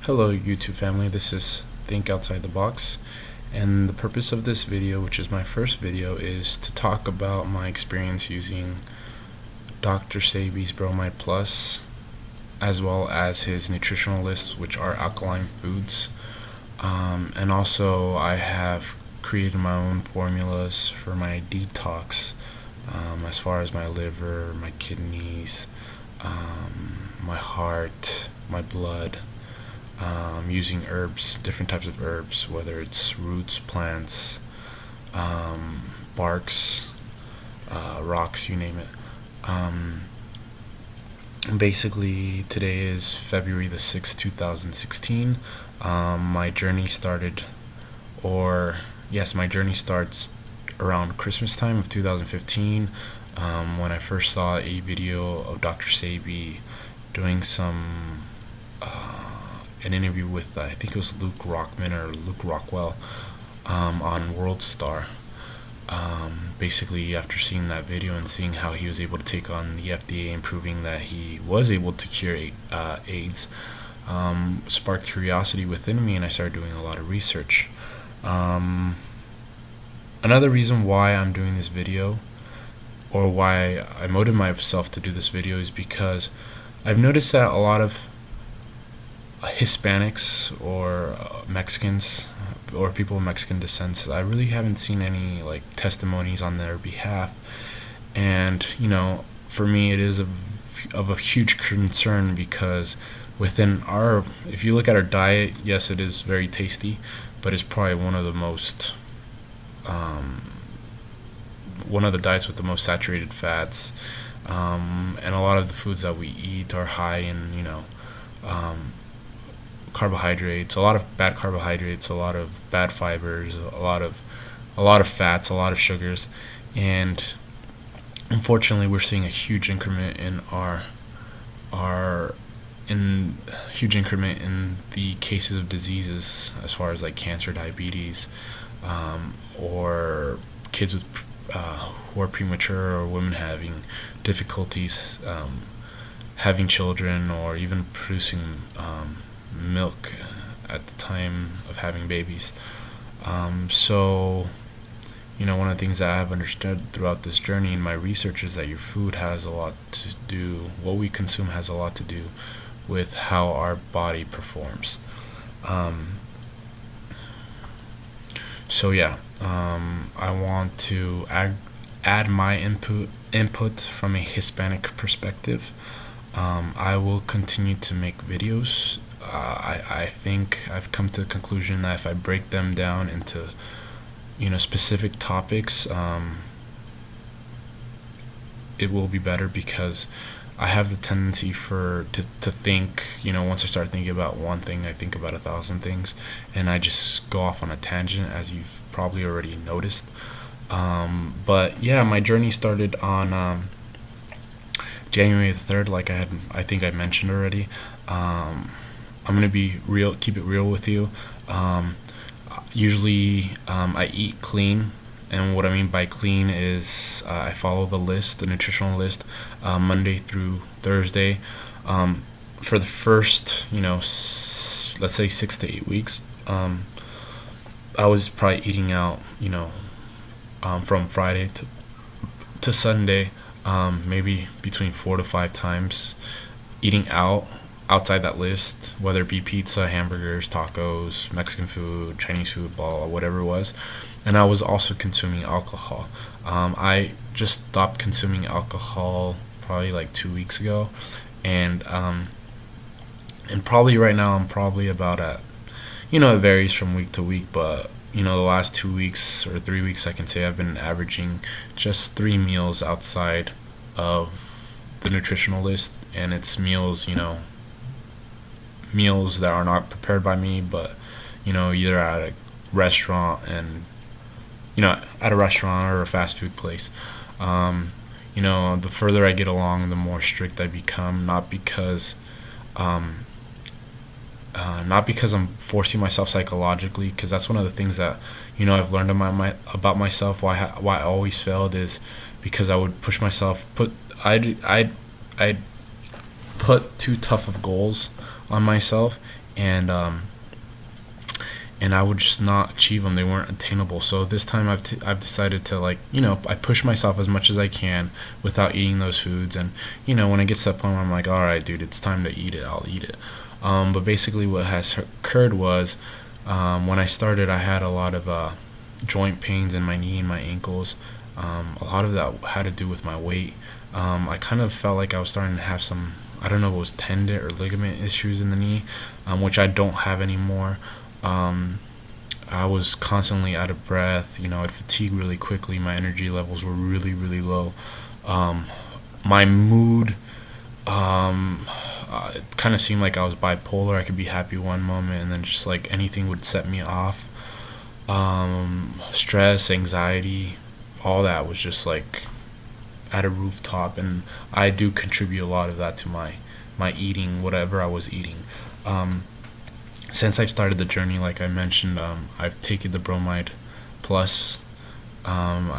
Hello YouTube family, this is Think Outside the Box, and the purpose of this video, which is my first video, is to talk about my experience using Dr. Sebi's Bromide Plus, as well as his nutritional lists, which are alkaline foods. And also I have created my own formulas for my detox, as far as my liver, my kidneys, my heart, my blood. Using herbs, different types of herbs, whether it's roots, plants, barks, rocks, you name it. Basically, today is February the 6th, 2016. My journey started, my journey starts around Christmas time of 2015, when I first saw a video of Dr. Sebi doing an interview with, I think it was Luke Rockman or Luke Rockwell, on World Star. Basically, after seeing that video and seeing how he was able to take on the FDA and proving that he was able to cure AIDS, sparked curiosity within me, and I started doing a lot of research. Another reason why I'm doing this video, or why I motivated myself to do this video, is because I've noticed that a lot of Hispanics or Mexicans or people of Mexican descent, I really haven't seen any testimonies on their behalf. And for me, it is of a huge concern, because if you look at our diet, yes, it is very tasty, but it's probably one of the diets with the most saturated fats, and a lot of the foods that we eat are high in carbohydrates, a lot of bad carbohydrates, a lot of bad fibers, a lot of fats, a lot of sugars. And unfortunately, we're seeing a huge increment in in the cases of diseases, as far as cancer, diabetes, or kids with who are premature, or women having difficulties having children, or even producing milk at the time of having babies. So one of the things that I have understood throughout this journey in my research is that your food has a lot to do, what we consume has a lot to do with how our body performs. I want to add my input from a Hispanic perspective. I will continue to make videos. I think I've come to the conclusion that if I break them down into specific topics, it will be better, because I have the tendency to think, once I start thinking about one thing, I think about 1,000 things, and I just go off on a tangent, as you've probably already noticed. But yeah, my journey started on January the 3rd, I think I mentioned already. I'm gonna keep it real with you. Usually, I eat clean, and what I mean by clean is I follow the nutritional list, Monday through Thursday. For the first, let's say 6 to 8 weeks, I was probably eating out, from Friday to Sunday, maybe between 4 to 5 times, eating outside that list, whether it be pizza, hamburgers, tacos, Mexican food, Chinese food, blah, whatever it was. And I was also consuming alcohol. I just stopped consuming alcohol probably 2 weeks ago, and probably right now I'm probably about at, it varies from week to week, but the last 2 weeks or 3 weeks, I can say I've been averaging just 3 meals outside of the nutritional list, and it's meals that are not prepared by me, but either at a restaurant or a fast food place. The further I get along, the more strict I become, not because I'm forcing myself psychologically, because that's one of the things that I've learned about myself. Why I always failed is because I would push myself. I'd put too tough of goals on myself, and I would just not achieve them. They weren't attainable. So this time I've decided to, like, I push myself as much as I can without eating those foods. And when it gets to that point where I'm like, all right, dude, it's time to eat it, I'll eat it. But basically what has occurred was, when I started, I had a lot of joint pains in my knee and my ankles. A lot of that had to do with my weight. I kind of felt like I was starting to have some, I don't know if it was tendon or ligament issues in the knee, which I don't have anymore. I was constantly out of breath. I'd fatigue really quickly. My energy levels were really, really low. My mood, it kind of seemed like I was bipolar. I could be happy one moment, and then just like anything would set me off. Stress, anxiety, all that was just like at a rooftop, and I do contribute a lot of that to my eating, whatever I was eating. Since I've started the journey, like I mentioned, I've taken the Bromide Plus, and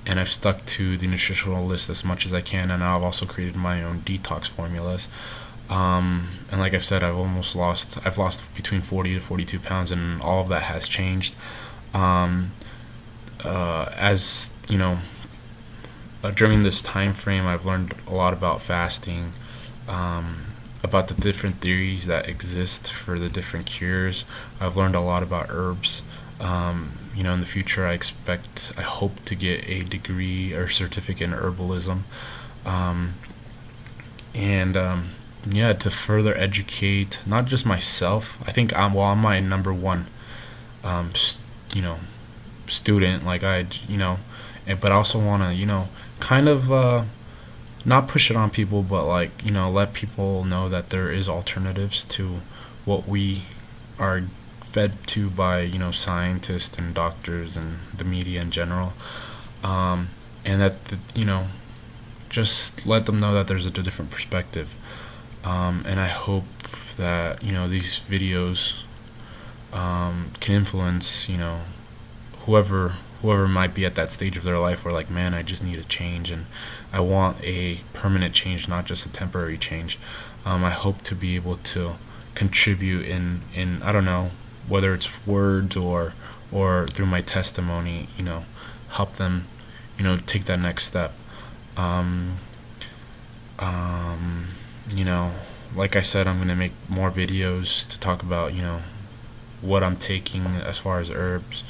I've stuck to the nutritional list as much as I can, and now I've also created my own detox formulas. And like I've said, I've lost between 40 to 42 pounds, and all of that has changed. As during this time frame, I've learned a lot about fasting, about the different theories that exist for the different cures. I've learned a lot about herbs. In the future, I hope to get a degree or certificate in herbalism, and to further educate not just myself. I think I'm my number one, student. Like but I also want to kind of not push it on people, but like let people know that there is alternatives to what we are fed to by scientists and doctors and the media in general, and that just let them know that there's a different perspective, and I hope that these videos can influence whoever might be at that stage of their life where, like, man, I just need a change, and I want a permanent change, not just a temporary change. I hope to be able to contribute in I don't know, whether it's words or through my testimony, help them, take that next step. Um, um, like I said, I'm going to make more videos to talk about, what I'm taking as far as herbs,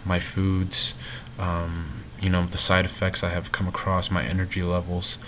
my foods, the side effects I have come across, my energy levels,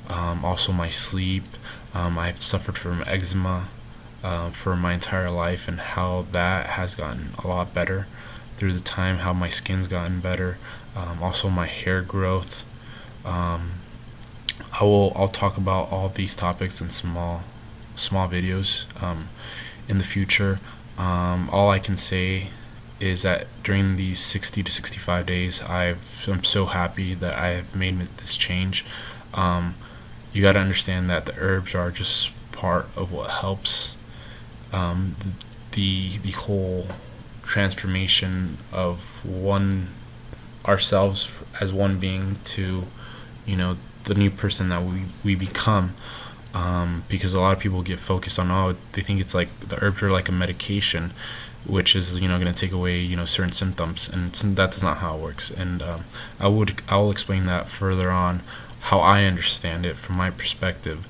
also my sleep. I've suffered from eczema for my entire life, and how that has gotten a lot better through the time, how my skin's gotten better, also my hair growth. I'll talk about all these topics in small videos in the future. All I can say is that during these 60 to 65 days, I'm so happy that I have made this change. You got to understand that the herbs are just part of what helps the whole transformation of ourselves as one being to the new person that we become. Because a lot of people get focused on, they think it's like the herbs are like a medication, which is going to take away certain symptoms, and that is not how it works. And I will explain that further on, how I understand it from my perspective.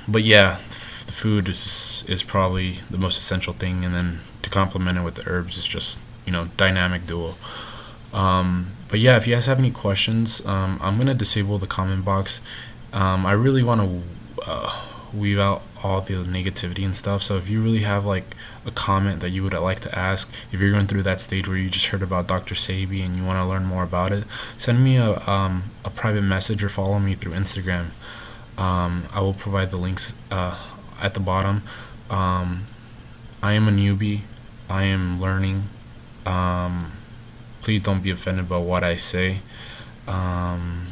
But yeah, the food is probably the most essential thing, and then to complement it with the herbs is just dynamic duo. But yeah, if you guys have any questions, I'm gonna disable the comment box. I really want to weave out all the negativity and stuff. So if you really have like a comment that you would like to ask, if you're going through that stage where you just heard about Dr. Sebi and you want to learn more about it, send me a private message or follow me through Instagram. I will provide the links at the bottom. I am a newbie. I am learning. Please don't be offended by what I say.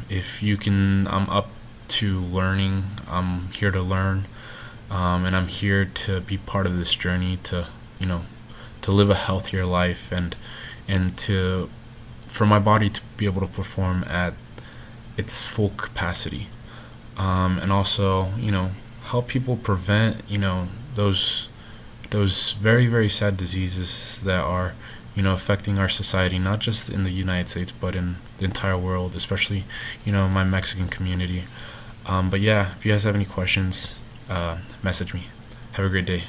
If you can, I'm up to learning. I'm here to learn, and I'm here to be part of this journey to live a healthier life, and for my body to be able to perform at its full capacity, and also help people prevent those very very sad diseases that are affecting our society, not just in the United States but in the entire world, especially my Mexican community. But yeah, if you guys have any questions, message me. Have a great day.